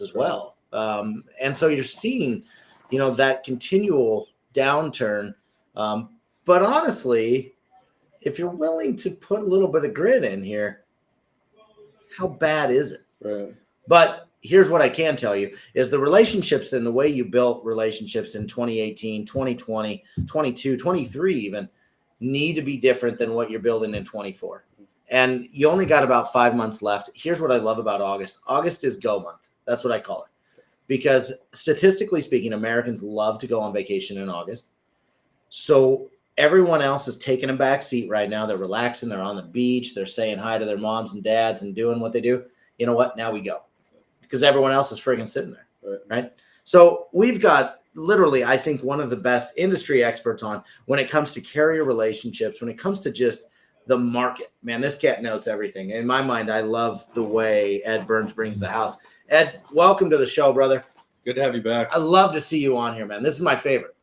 as well. And so you're seeing, that continual downturn. But honestly, if you're willing to put a little bit of grit in here, how bad is it? Right. But here's what I can tell you is the relationships and the way you built relationships in 2018, 2020, 22, 23 even need to be different than what you're building in 24. And you only got about 5 months left. Here's what I love about August. August is go month. That's what I call it. Because statistically speaking, Americans love to go on vacation in August. So everyone else is taking a back seat right now. They're relaxing. They're on the beach. They're saying hi to their moms and dads and doing what they do. You know what? Now we go. Because everyone else is friggin' sitting there, right? So we've got literally, I think, one of the best industry experts on when it comes to carrier relationships, when it comes to just the market. Man, this cat knows everything. In my mind, I love the way Ed Burns brings the house. Ed, welcome to the show, brother. Good to have you back. I love to see you on here, man. This is my favorite.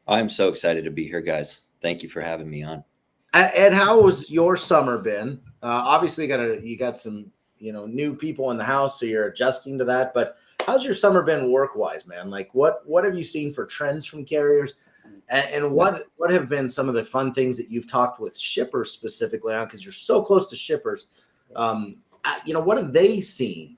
I'm so excited to be here, guys. Thank you for having me on. Ed, how has your summer been? Obviously, you got some new people in the house, so you're adjusting to that. But how's your summer been work-wise, man? Like, what have you seen for trends from carriers, and what have been some of the fun things that you've talked with shippers specifically on? Because you're so close to shippers. What have they seen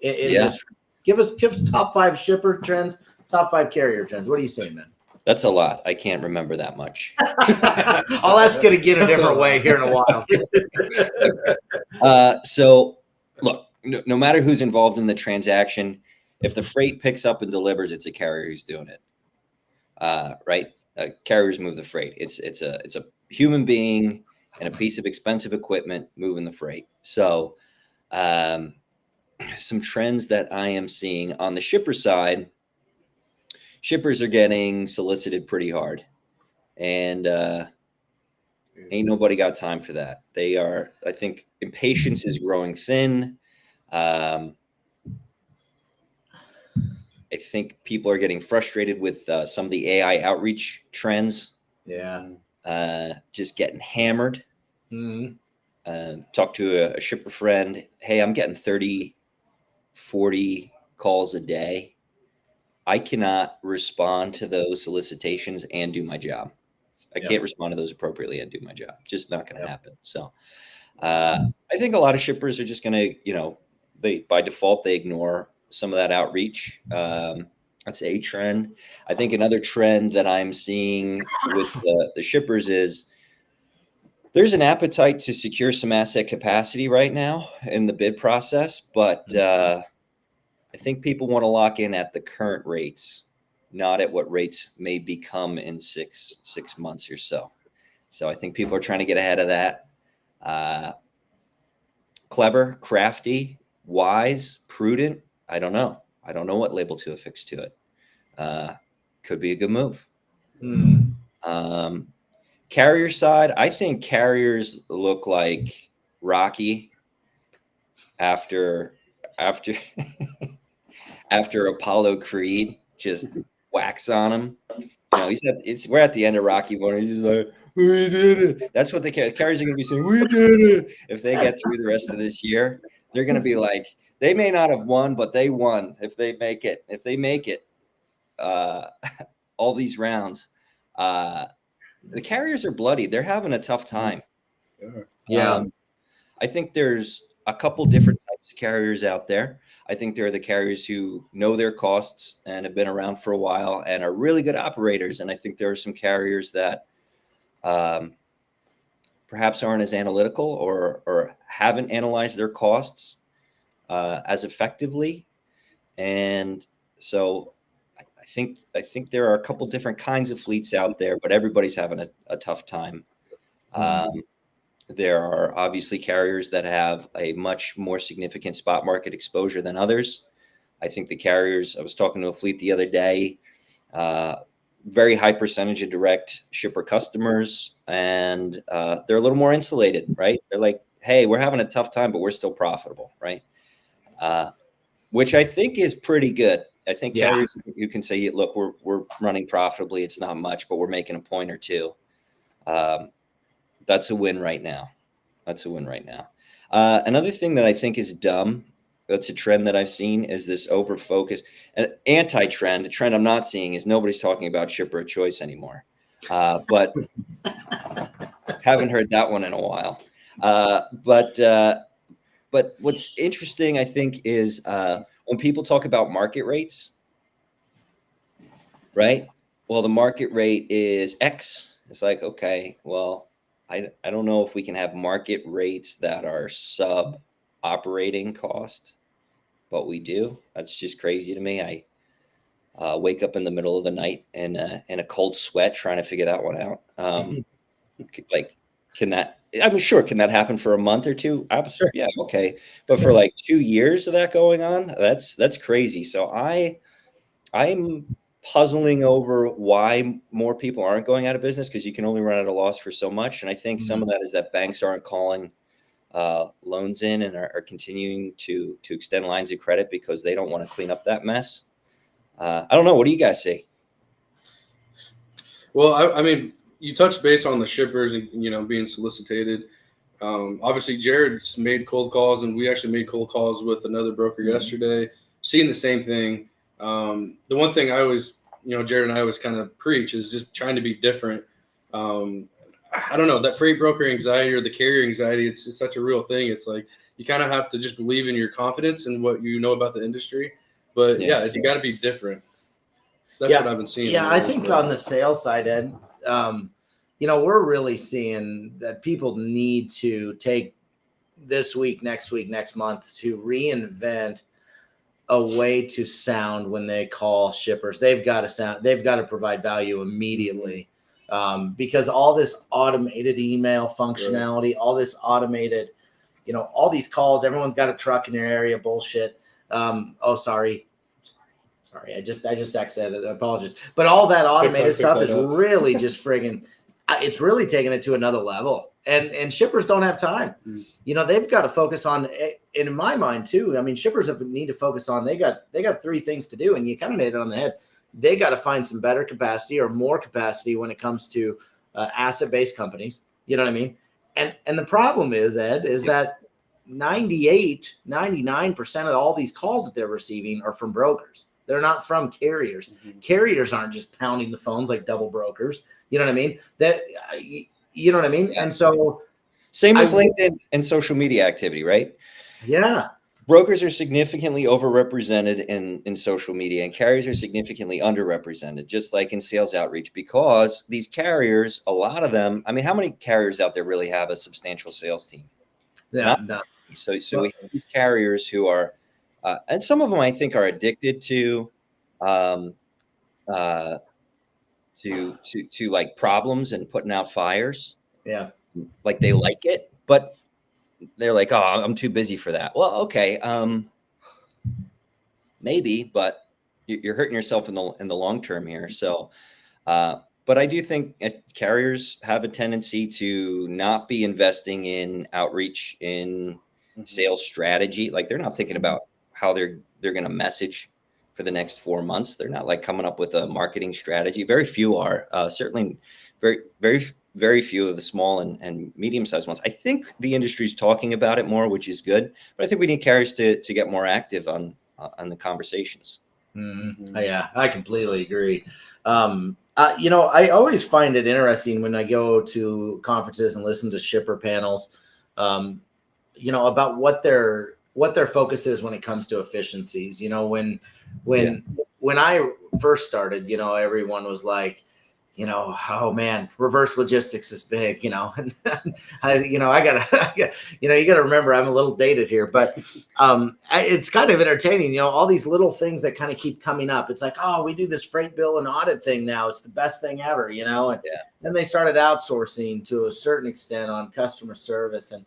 in this? Give us top 5 shipper trends, top 5 carrier trends. What are you seeing, man? That's a lot. I can't remember that much. I'll ask you to get a different way here in a while. So look, no matter who's involved in the transaction, if the freight picks up and delivers, it's a carrier who's doing it. Right? Carriers move the freight. It's a human being and a piece of expensive equipment moving the freight. So some trends that I am seeing on the shipper side, shippers are getting solicited pretty hard, and ain't nobody got time for that. They are, I think, impatience is growing thin. I think people are getting frustrated with some of the AI outreach trends. Yeah. Just getting hammered. Mm-hmm. Talk to a shipper friend. Hey, I'm getting 30, 40 calls a day. I cannot respond to those solicitations and do my job. I can't respond to those appropriately and do my job. Just not going to happen. So I think a lot of shippers are just going to, they by default, they ignore some of that outreach. That's a trend. I think another trend that I'm seeing with the shippers is there's an appetite to secure some asset capacity right now in the bid process, but I think people want to lock in at the current rates, not at what rates may become in six months or so. So I think people are trying to get ahead of that. Clever, crafty, wise, prudent. I don't know. I don't know what label to affix to it. Could be a good move. Carrier side, I think carriers look like Rocky after Apollo Creed just whacks on him. We're at the end of Rocky 1. He's like, we did it. That's what the carriers are going to be saying. We did it. If they get through the rest of this year, they're going to be like, they may not have won, but they won. If they make it, all these rounds, the carriers are bloody. They're having a tough time. Yeah. I think there's a couple different types of carriers out there. I think there are the carriers who know their costs and have been around for a while and are really good operators. And I think there are some carriers that perhaps aren't as analytical or haven't analyzed their costs as effectively. And so I think there are a couple different kinds of fleets out there, but everybody's having a tough time. There are obviously carriers that have a much more significant spot market exposure than others. I think the carriers, I was talking to a fleet the other day, very high percentage of direct shipper customers, and they're a little more insulated, right? They're like, hey, we're having a tough time, but we're still profitable, right? Which I think is pretty good. I think carriers, you can say, look, we're running profitably. It's not much, but we're making a point or two. That's a win right now. Another thing that I think is dumb that's a trend that I've seen, is this over focus. An anti-trend, a trend I'm not seeing, is nobody's talking about shipper of choice anymore. But haven't heard that one in a while. But what's interesting, I think, is when people talk about market rates, right? Well, the market rate is X. It's like, okay, well, I don't know if we can have market rates that are sub operating cost, but we do. That's just crazy to me. I wake up in the middle of the night in a cold sweat trying to figure that one out. Like, can that? I mean, sure. Can that happen for a month or two? Absolutely. Sure. Yeah. Okay. But for like 2 years of that going on, that's crazy. So I'm puzzling over why more people aren't going out of business, because you can only run at a loss for so much. And I think some of that is that banks aren't calling loans in and are continuing to extend lines of credit because they don't want to clean up that mess. I don't know. What do you guys see? Well, I mean, you touched base on the shippers and, being solicited. Obviously, Jared's made cold calls, and we actually made cold calls with another broker yesterday, seeing the same thing. The one thing I always, Jared and I always kind of preach is just trying to be different. I don't know, that freight broker anxiety or the carrier anxiety, it's such a real thing. It's like you kind of have to just believe in your confidence and what you know about the industry. But yeah, you got to be different. That's what I've been seeing. Yeah, I think on the sales side, Ed, we're really seeing that people need to take this week, next month to reinvent a way to sound when they call shippers. They've got to provide value immediately, because all this automated email functionality, all this automated, all these calls, everyone's got a truck in their area, bullshit. Sorry, I just exited. I apologize. But all that automated stuff is really just friggin', it's really taking it to another level. And shippers don't have time. They've got to focus on, and in my mind too, I mean, shippers need to focus on, they got 3 things to do, and you kind of hit it on the head. They got to find some better capacity or more capacity when it comes to asset-based companies. You know what I mean? And the problem is, Ed, is that 99% of all these calls that they're receiving are from brokers. They're not from carriers. Carriers aren't just pounding the phones like double brokers. You know what I mean? You know what I mean? Yes. And so same with LinkedIn and social media activity, right? Yeah. Brokers are significantly overrepresented in social media, and carriers are significantly underrepresented, just like in sales outreach, because these carriers, a lot of them, I mean, how many carriers out there really have a substantial sales team? Yeah. So we have these carriers who are, and some of them I think are addicted to like problems and putting out fires. Yeah. Like they like it, but they're like, oh, I'm too busy for that. Well, okay. Maybe, but you're hurting yourself in the long term here. So, but I do think carriers have a tendency to not be investing in outreach, in sales strategy. Like they're not thinking about how they're going to message for the next 4 months. They're not like coming up with a marketing strategy. Very few are. Certainly, very, very, very few of the small and medium-sized ones. I think the industry is talking about it more, which is good. But I think we need carriers to get more active on the conversations. Yeah, I completely agree. I always find it interesting when I go to conferences and listen to shipper panels, about what their focus is when it comes to efficiencies. When I first started, everyone was like, oh man, reverse logistics is big, and you gotta remember I'm a little dated here, but it's kind of entertaining, all these little things that kind of keep coming up. It's like, oh, we do this freight bill and audit thing now. It's the best thing ever, and then they started outsourcing to a certain extent on customer service and,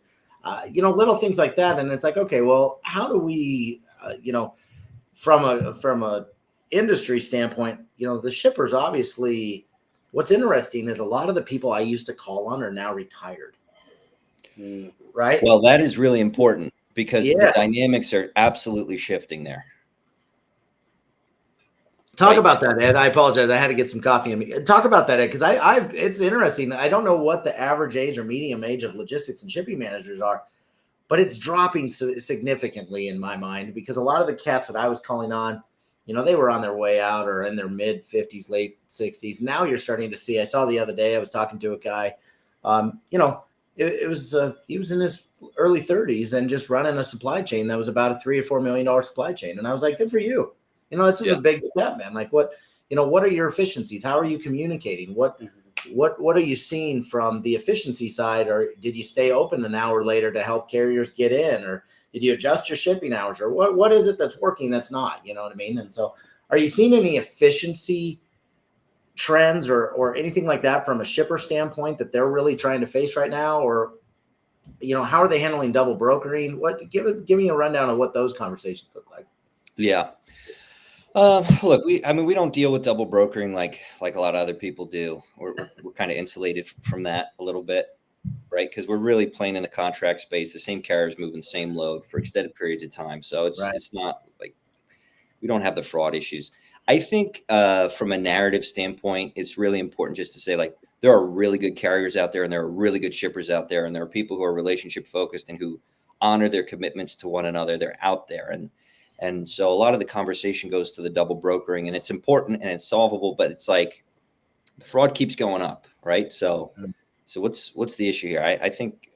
little things like that. And it's like, okay, well, how do we, from a industry standpoint, the shippers obviously, what's interesting is a lot of the people I used to call on are now retired. Right. Well, that is really important because the dynamics are absolutely shifting there. Talk about that, Ed. I apologize. I had to get some coffee in me. Talk about that, Ed, because it's interesting. I don't know what the average age or medium age of logistics and shipping managers are, but it's dropping significantly in my mind, because a lot of the cats that I was calling on, they were on their way out or in their mid 50s, late 60s. Now you're starting to see, I saw the other day, I was talking to a guy, it was he was in his early 30s and just running a supply chain that was about a $3 or $4 million supply chain. And I was like, good for you. This is a big step, man. Like what are your efficiencies? How are you communicating? What are you seeing from the efficiency side? Or did you stay open an hour later to help carriers get in? Or did you adjust your shipping hours? Or what is it that's working that's not? You know what I mean? And so are you seeing any efficiency trends or anything like that from a shipper standpoint that they're really trying to face right now? Or, how are they handling double brokering? Give me a rundown of what those conversations look like. Yeah. Look, we don't deal with double brokering like a lot of other people do. We're kind of insulated from that a little bit, right? Because we're really playing in the contract space. The same carriers moving the same load for extended periods of time. So it's not like we don't have the fraud issues. I think from a narrative standpoint, it's really important just to say, like, there are really good carriers out there and there are really good shippers out there. And there are people who are relationship focused and who honor their commitments to one another. They're out there. And so a lot of the conversation goes to the double brokering, and it's important and it's solvable, but it's like the fraud keeps going up, right? So what's the issue here? I think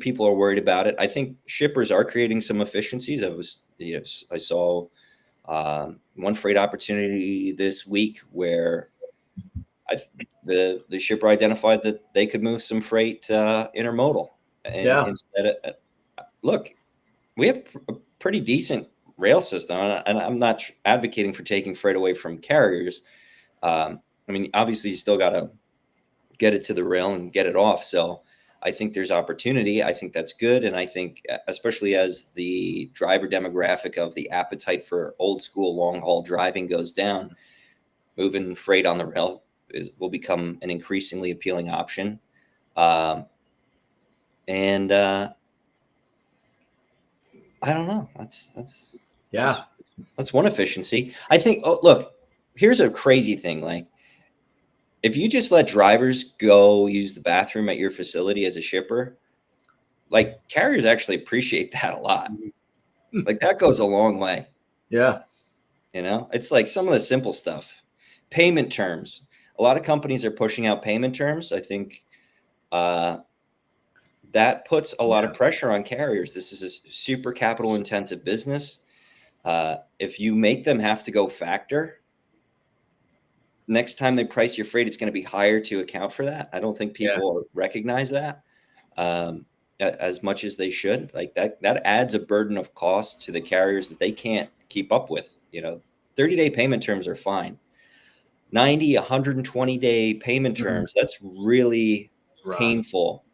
people are worried about it. I think shippers are creating some efficiencies. I saw one freight opportunity this week where the shipper identified that they could move some freight intermodal. And instead of, look, we have a pretty decent rail system, and I'm not advocating for taking freight away from carriers. Obviously you still got to get it to the rail and get it off. So I think there's opportunity. I think that's good. And I think especially as the driver demographic of the appetite for old school long haul driving goes down, moving freight on the rail will become an increasingly appealing option. I don't know. That's one efficiency. I think, look, here's a crazy thing. Like, if you just let drivers go use the bathroom at your facility as a shipper, like, carriers actually appreciate that a lot. Like, that goes a long way. Yeah. It's like some of the simple stuff. Payment terms. A lot of companies are pushing out payment terms. I think that puts a lot of pressure on carriers. This is a super capital intensive business. If you make them have to go factor, next time they price your freight, it's going to be higher to account for that. I don't think people recognize that as much as they should. Like that adds a burden of cost to the carriers that they can't keep up with. 30-day payment terms are fine. 90, 120-day payment terms, that's really painful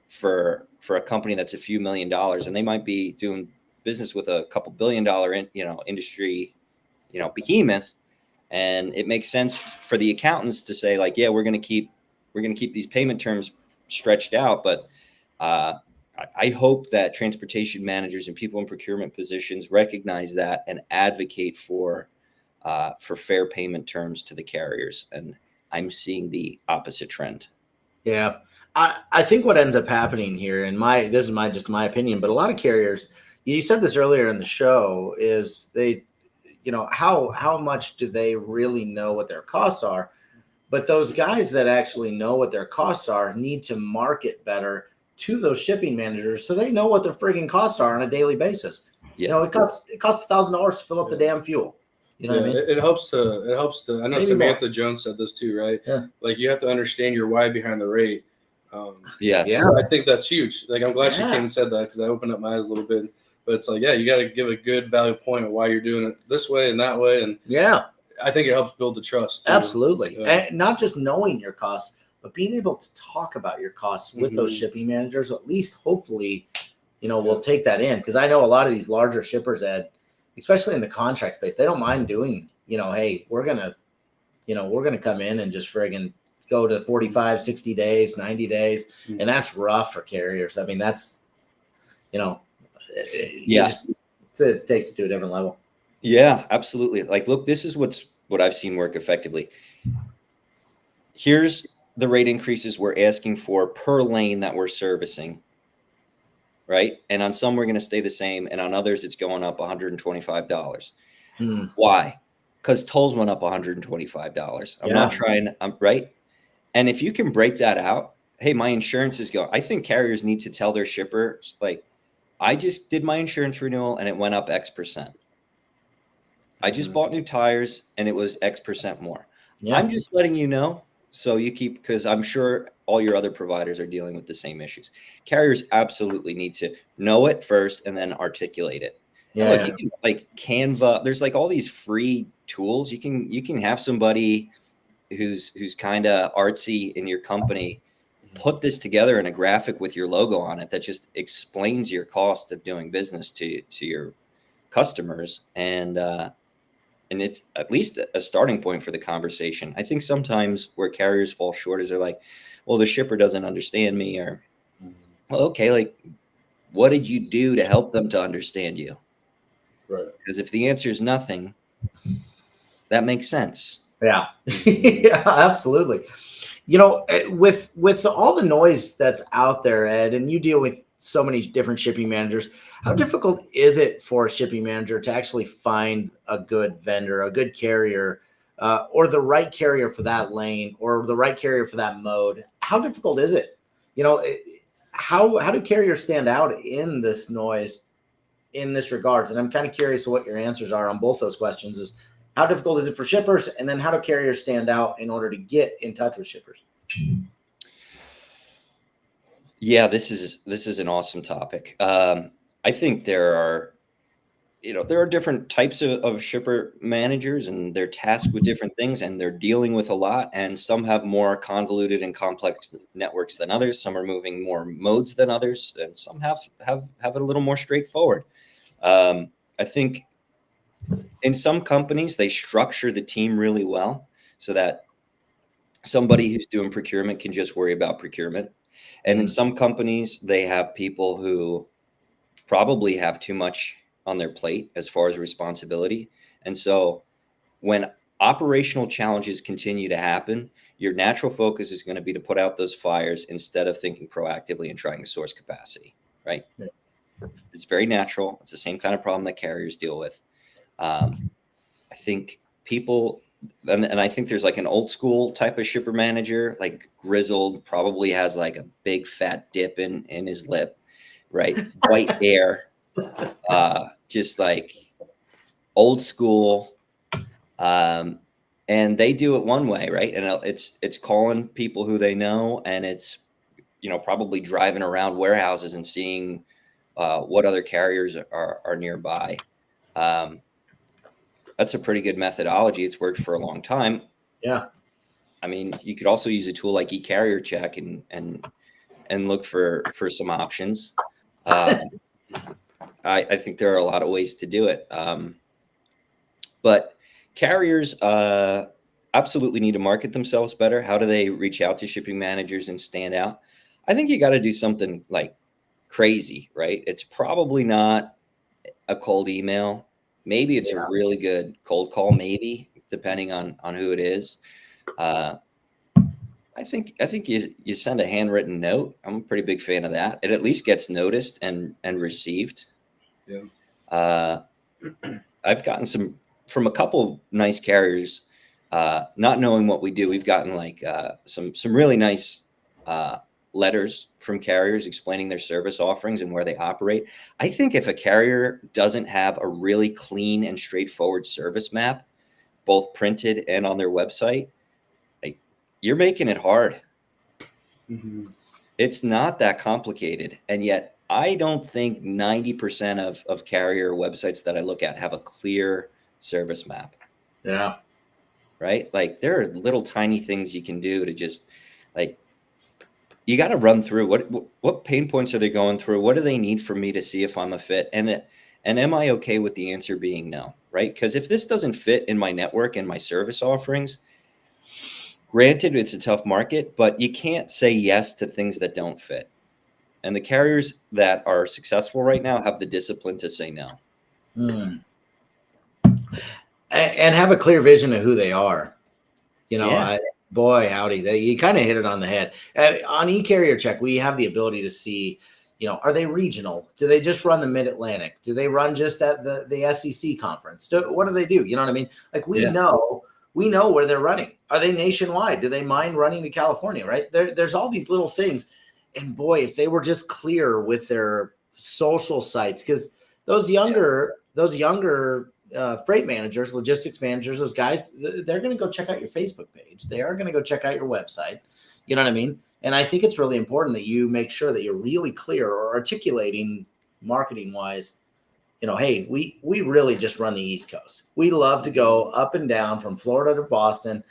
for a company that's a few $1 million, and they might be doing business with a couple $1 billion industry, behemoth. And it makes sense for the accountants to say, like, we're going to keep these payment terms stretched out. But I hope that transportation managers and people in procurement positions recognize that and advocate for fair payment terms to the carriers. And I'm seeing the opposite trend. Yeah. I think what ends up happening here, and this is just my opinion, but a lot of carriers, you said this earlier in the show, is they, how much do they really know what their costs are? But those guys that actually know what their costs are need to market better to those shipping managers so they know what their frigging costs are on a daily basis. Yeah. It costs $1,000 to fill up the damn fuel. You know what I mean? It helps to. I know Samantha Jones said this too, right? Yeah. Like, you have to understand your why behind the rate. Yes. Yeah. I think that's huge. Like, I'm glad she came and said that, because I opened up my eyes a little bit. But it's like, you got to give a good value point of why you're doing it this way and that way. And I think it helps build the trust too. Absolutely. And not just knowing your costs, but being able to talk about your costs with those shipping managers, at least hopefully, we'll take that in. Because I know a lot of these larger shippers, Ed, especially in the contract space, they don't mind doing, hey, we're going to come in and just friggin' go to 45, 60 days, 90 days. And that's rough for carriers. I mean, that's, it takes it to a different level. Yeah, absolutely. Like, look, this is what I've seen work effectively. Here's the rate increases we're asking for per lane that we're servicing. right? And on some we're going to stay the same, and on others it's going up $125. Hmm. Why? Because tolls went up $125. I'm not trying. I'm right. And if you can break that out, hey, my insurance is going. I think carriers need to tell their shippers, like, I just did my insurance renewal and it went up X%. I just bought new tires and it was X% more. Yeah. I'm just letting you know. So you keep, because I'm sure all your other providers are dealing with the same issues. Carriers absolutely need to know it first and then articulate it. Yeah. And look, you can, like Canva, there's like all these free tools. You can have somebody who's kind of artsy in your company put this together in a graphic with your logo on it that just explains your cost of doing business to your customers, and it's at least a starting point for the conversation. I think sometimes where carriers fall short is they're like, well, the shipper doesn't understand me, or, well, okay, like, what did you do to help them to understand you? Right. Because if the answer is nothing, that makes sense. Yeah. Yeah, absolutely. You know, with all the noise that's out there, Ed, and you deal with so many different shipping managers, how difficult is it for a shipping manager to actually find a good vendor, a good carrier, or the right carrier for that lane, or the right carrier for that mode? How difficult is it? You know, how do carriers stand out in this noise, in this regards? And I'm kind of curious what your answers are on both those questions. Is how difficult is it for shippers, and then how do carriers stand out in order to get in touch with shippers? Yeah, this is an awesome topic. I think there are different types of shipper managers, and they're tasked with different things, and they're dealing with a lot. And some have more convoluted and complex networks than others. Some are moving more modes than others, and some have it a little more straightforward. I think in some companies they structure the team really well so that somebody who's doing procurement can just worry about procurement. And in some companies, they have people who probably have too much on their plate as far as responsibility. And so when operational challenges continue to happen, your natural focus is going to be to put out those fires instead of thinking proactively and trying to source capacity, right? Yeah. It's very natural. It's the same kind of problem that carriers deal with. I think people, and I think there's like an old school type of shipper manager, like grizzled, probably has like a big fat dip in his lip, right? White hair, just like old school. And they do it one way, right? And it's calling people who they know, and it's, probably driving around warehouses and seeing what other carriers are nearby. That's a pretty good methodology. It's worked for a long time. Yeah. I mean, you could also use a tool like eCarrier Check and look for some options. I think there are a lot of ways to do it. But carriers absolutely need to market themselves better. How do they reach out to shipping managers and stand out? I think you got to do something like crazy, right? It's probably not a cold email. Maybe it's a really good cold call, maybe, depending on who it is. I think you send a handwritten note. I'm a pretty big fan of that. It at least gets noticed and received. Yeah. I've gotten from a couple nice carriers, not knowing what we do. We've gotten like some really nice letters from carriers explaining their service offerings and where they operate. I think if a carrier doesn't have a really clean and straightforward service map, both printed and on their website, like, you're making it hard. Mm-hmm. It's not that complicated. And yet I don't think 90% of carrier websites that I look at have a clear service map. Yeah. Right? Like, there are little tiny things you can do to just, like, you got to run through what pain points are they going through? What do they need from me to see if I'm a fit? And am I okay with the answer being no? Right? Because if this doesn't fit in my network and my service offerings, granted, it's a tough market, but you can't say yes to things that don't fit. And the carriers that are successful right now have the discipline to say no. And have a clear vision of who they are. Yeah. Boy, howdy, you kind of hit it on the head. On eCarrier Check, we have the ability to see, Are they regional? Do they just run the Mid-Atlantic? Do they run just at the SEC conference? What do they do? You know what I mean? Like we know where they're running. Are they nationwide? Do they mind running to California? Right? There's all these little things. And boy, if they were just clear with their social sites, because those younger freight managers, logistics managers, those guys, they're going to go check out your Facebook page. They are going to go check out your website. You know what I mean? And I think it's really important that you make sure that you're really clear or articulating marketing wise, hey, we really just run the East Coast. We love to go up and down from Florida to Boston.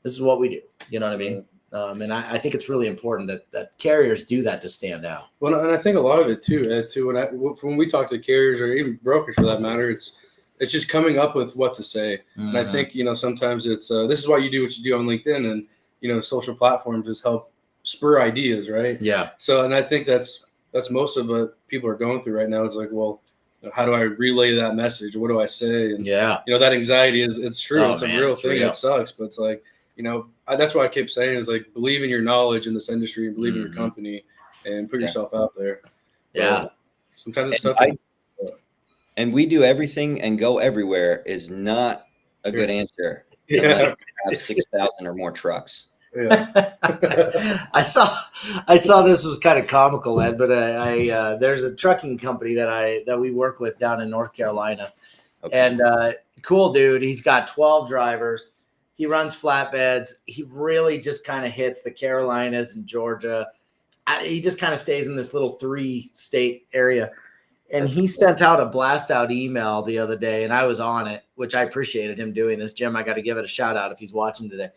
This is what we do. You know what I mean? And I think it's really important that carriers do that to stand out. Well, and I think a lot of it too, Ed, too, when we talk to carriers or even brokers for that matter, it's just coming up with what to say. Mm-hmm. And I think, sometimes it's, this is why you do what you do on LinkedIn, and, social platforms just help spur ideas. Right. Yeah. So, and I think that's most of what people are going through right now. It's like, well, how do I relay that message? What do I say? And, that anxiety it's true. It's a real thing. Real. It sucks, but it's like, that's why I keep saying is like, believe in your knowledge in this industry and believe in your company and put yourself out there. Yeah. Sometimes it's stuff. And we do everything and go everywhere is not a good answer. Yeah. Have 6,000 or more trucks. Yeah. I saw this was kind of comical, Ed, but I there's a trucking company that we work with down in North Carolina. Okay. And cool dude. He's got 12 drivers. He runs flatbeds. He really just kind of hits the Carolinas and Georgia. He just kind of stays in this little 3-state area. And he sent out a blast out email the other day, and I was on it, which I appreciated him doing this. Jim, I got to give it a shout out if he's watching today.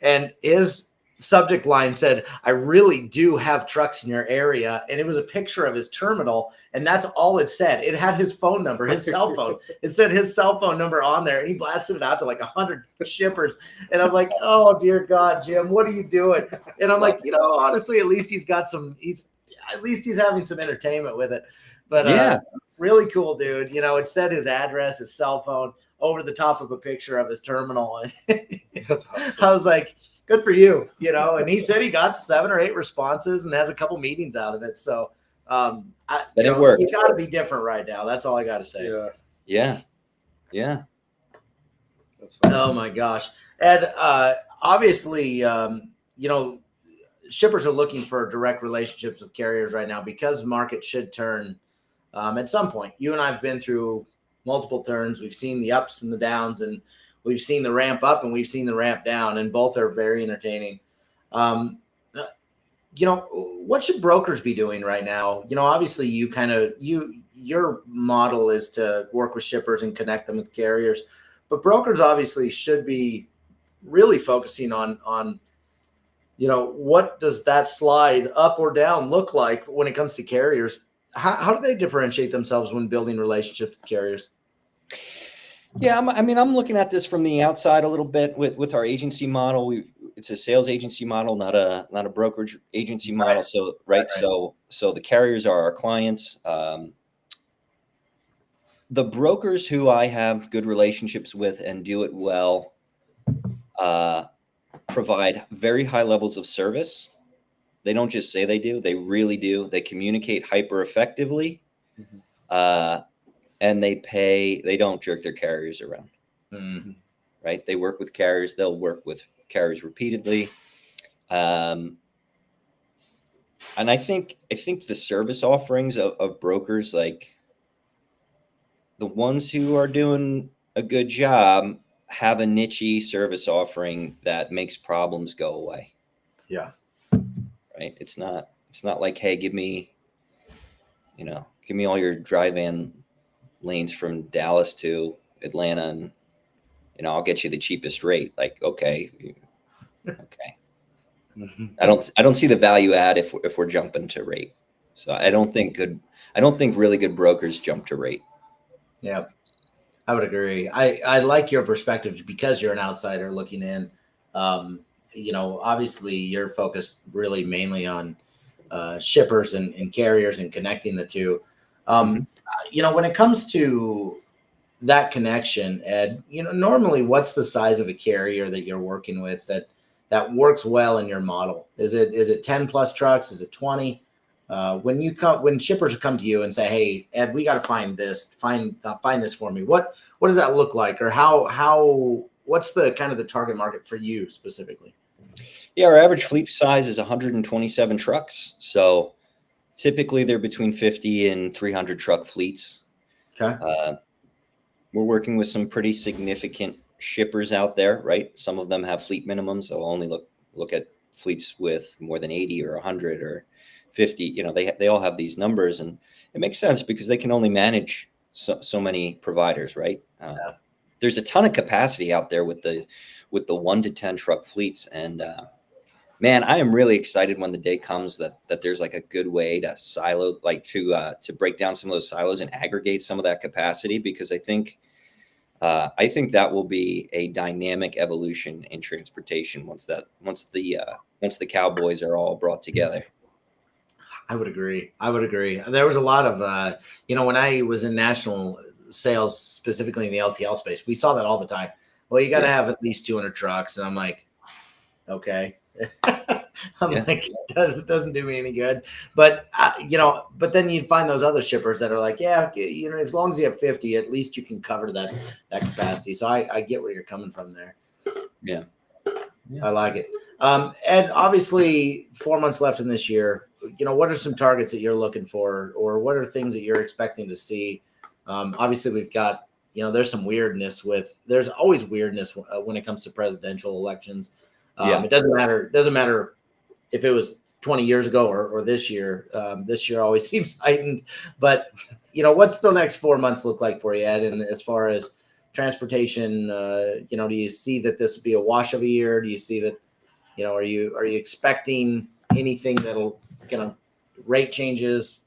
And his subject line said, "I really do have trucks in your area." And it was a picture of his terminal. And that's all it said. It had his phone number, his cell phone. It said his cell phone number on there. And he blasted it out to like 100 shippers. And I'm like, oh, dear God, Jim, what are you doing? And I'm like, honestly, at least he's having some entertainment with it. But really cool, dude. It said his address, his cell phone over the top of a picture of his terminal. That's awesome. I was like, good for you, and he said he got 7 or 8 responses and has a couple meetings out of it. So it worked. You got to be different right now. That's all I got to say. Yeah. That's fine. Oh my gosh. And obviously, shippers are looking for direct relationships with carriers right now because market should turn at some point. You and I have been through multiple turns. We've seen the ups and the downs, and we've seen the ramp up and we've seen the ramp down, and both are very entertaining. What should brokers be doing right now? Obviously your model is to work with shippers and connect them with carriers, but brokers obviously should be really focusing on what does that slide up or down look like when it comes to carriers? How do they differentiate themselves when building relationships with carriers? Yeah, I'm looking at this from the outside a little bit with our agency model. It's a sales agency model, not a brokerage agency model. Right. So right. So the carriers are our clients. The brokers who I have good relationships with and do it well provide very high levels of service. They don't just say they do; they really do. They communicate hyper effectively. Mm-hmm. And they don't jerk their carriers around, right? They work with carriers. They'll work with carriers repeatedly. And I think the service offerings of brokers, like the ones who are doing a good job, have a niche-y service offering that makes problems go away. Yeah. Right. It's not like, hey, give me all your dry van lanes from Dallas to Atlanta, and I'll get you the cheapest rate. Like, okay. Mm-hmm. I don't see the value add if we're jumping to rate. So I don't think really good brokers jump to rate. Yeah, I would agree. I like your perspective because you're an outsider looking in. Obviously you're focused really mainly on shippers and carriers and connecting the two. When it comes to that connection, Ed, normally what's the size of a carrier that you're working with that works well in your model? Is it 10 plus trucks? Is it 20? when shippers come to you and say, "Hey, Ed, we got to find this for me," what does that look like, or what's the kind of the target market for you specifically? Yeah, our average fleet size is 127 trucks. So typically they're between 50 and 300 truck fleets. Okay. We're working with some pretty significant shippers out there, right? Some of them have fleet minimums. So only look at fleets with more than 80 or 100 or 50. You know, they all have these numbers, and it makes sense because they can only manage so many providers, right? There's a ton of capacity out there with the 1 to 10 truck fleets, and man, I am really excited when the day comes that there's like a good way to silo, like to break down some of those silos and aggregate some of that capacity, because I think that will be a dynamic evolution in transportation once the cowboys are all brought together. I would agree. There was a lot of when I was in national sales, specifically in the LTL space, we saw that all the time. Well, you got to have at least 200 trucks, and I'm like, okay. Like, it doesn't do me any good. But but then you'd find those other shippers that are like, yeah, as long as you have 50, at least you can cover that capacity. So I get where you're coming from there. Yeah. I like it. Ed, obviously 4 months left in this year. What are some targets that you're looking for, or what are things that you're expecting to see? Obviously we've got, there's always weirdness when it comes to presidential elections. It doesn't matter if it was 20 years ago or this year. This year always seems heightened. But what's the next 4 months look like for you, Ed? And as far as transportation, do you see that this will be a wash of a year? Do you see that, are you expecting anything that'll rate changes,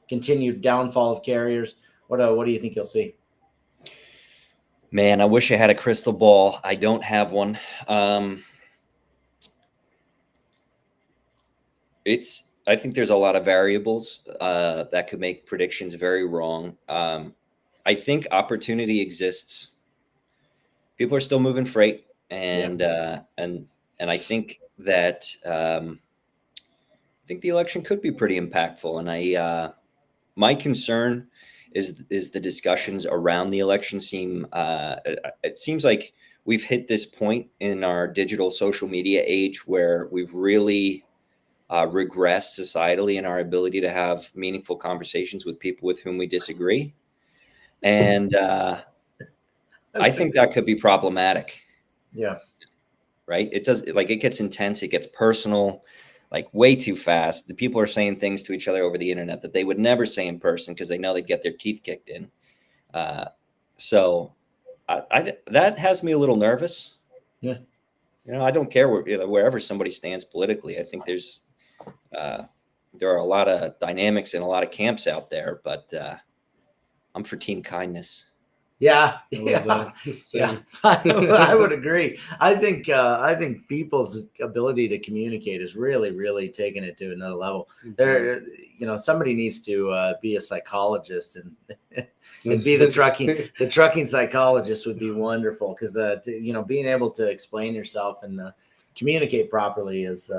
continued downfall of carriers? What do you think you'll see? Man, I wish I had a crystal ball. I don't have one. I think there's a lot of variables that could make predictions very wrong. I think opportunity exists. People are still moving freight, and I think that the election could be pretty impactful. And my concern is the discussions around the election seem. It seems like we've hit this point in our digital social media age where we've really regress societally in our ability to have meaningful conversations with people with whom we disagree. And I think that could be problematic. Yeah. Right. It does. Like, it gets intense. It gets personal, like way too fast. The people are saying things to each other over the internet that they would never say in person because they know they'd get their teeth kicked in. So that has me a little nervous. Yeah. I don't care wherever somebody stands politically. I think there are a lot of dynamics in a lot of camps out there, but I'm for team kindness. Yeah. I would agree. I think people's ability to communicate is really, really taking it to another level. There, somebody needs to be a psychologist and be the trucking psychologist would be wonderful, because being able to explain yourself and communicate properly is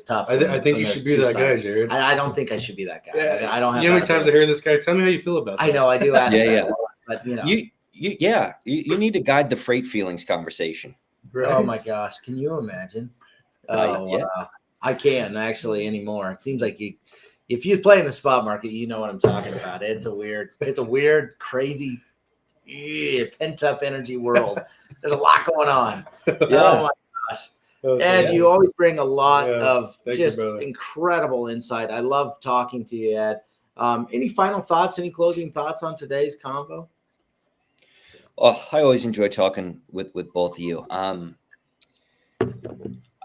tough. I think you should be that guy, Jared. I don't think I should be that guy. Yeah. I don't have. You know how many times I hear this guy? Tell me how you feel about that. I know I do ask. Yeah. But you need to guide the freight feelings conversation. Right. Oh my gosh, can you imagine? I can't actually anymore. It seems like if you play in the spot market, you know what I'm talking about. It's a weird, crazy, pent up energy world. There's a lot going on. Yeah. Oh my gosh. Ed, you always bring a lot of just incredible insight. I love talking to you, Ed. Any final thoughts? Any closing thoughts on today's convo? Oh, I always enjoy talking with both of you. I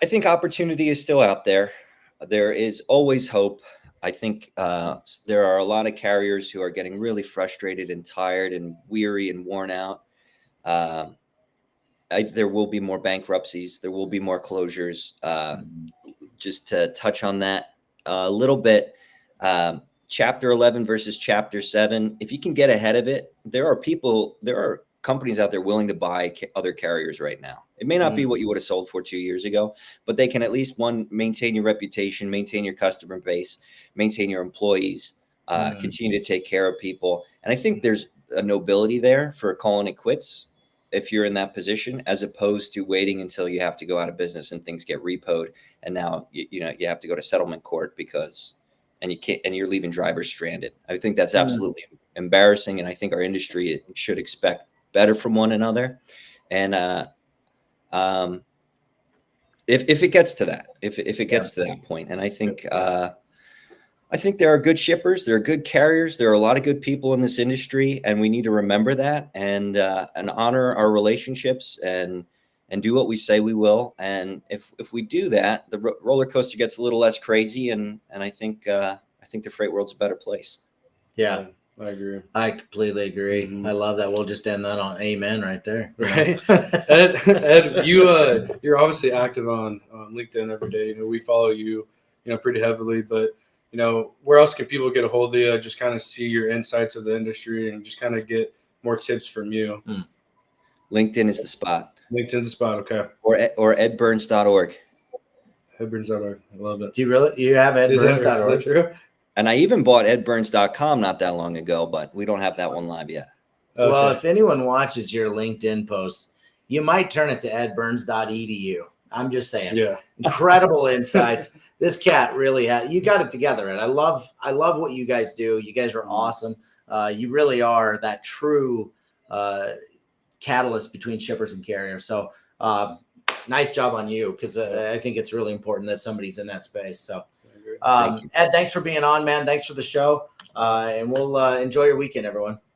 think opportunity is still out there. There is always hope. I think there are a lot of carriers who are getting really frustrated and tired and weary and worn out. There will be more bankruptcies. There will be more closures. Just to touch on that a little bit, Chapter 11 versus Chapter 7. If you can get ahead of it, there are companies out there willing to buy other carriers right now. It may not be what you would have sold for 2 years ago, but they can at least maintain your reputation, maintain your customer base, maintain your employees, continue to take care of people. And I think there's a nobility there for calling it quits if you're in that position, as opposed to waiting until you have to go out of business and things get repoed. And now, you have to go to settlement court and you can't, and you're leaving drivers stranded. I think that's absolutely embarrassing. And I think our industry should expect better from one another. And, if it gets to that, if it gets to that point, and I think there are good shippers, there are good carriers, there are a lot of good people in this industry, and we need to remember that and honor our relationships and do what we say we will. And if we do that, the roller coaster gets a little less crazy, and I think the freight world's a better place. Yeah. I agree. I completely agree. I love that. We'll just end that on amen right there. Right. Ed, you're obviously active on LinkedIn every day. We follow you, pretty heavily, but where else can people get a hold of you? Just kind of see your insights of the industry and just kind of get more tips from you. LinkedIn is the spot. LinkedIn's the spot. Okay. Or edburns.org. Edburns.org. I love it. Do you have edburns.org? Is that true? And I even bought edburns.com not that long ago, but we don't have that one live yet. Okay. Well, if anyone watches your LinkedIn posts, you might turn it to edburns.edu. I'm just saying. Yeah. Incredible insights. This cat really you got it together. And I love what you guys do. You guys are awesome. You really are that true catalyst between shippers and carriers. So nice job on you, because I think it's really important that somebody's in that space. So Ed, thanks for being on, man. Thanks for the show. And we'll enjoy your weekend, everyone.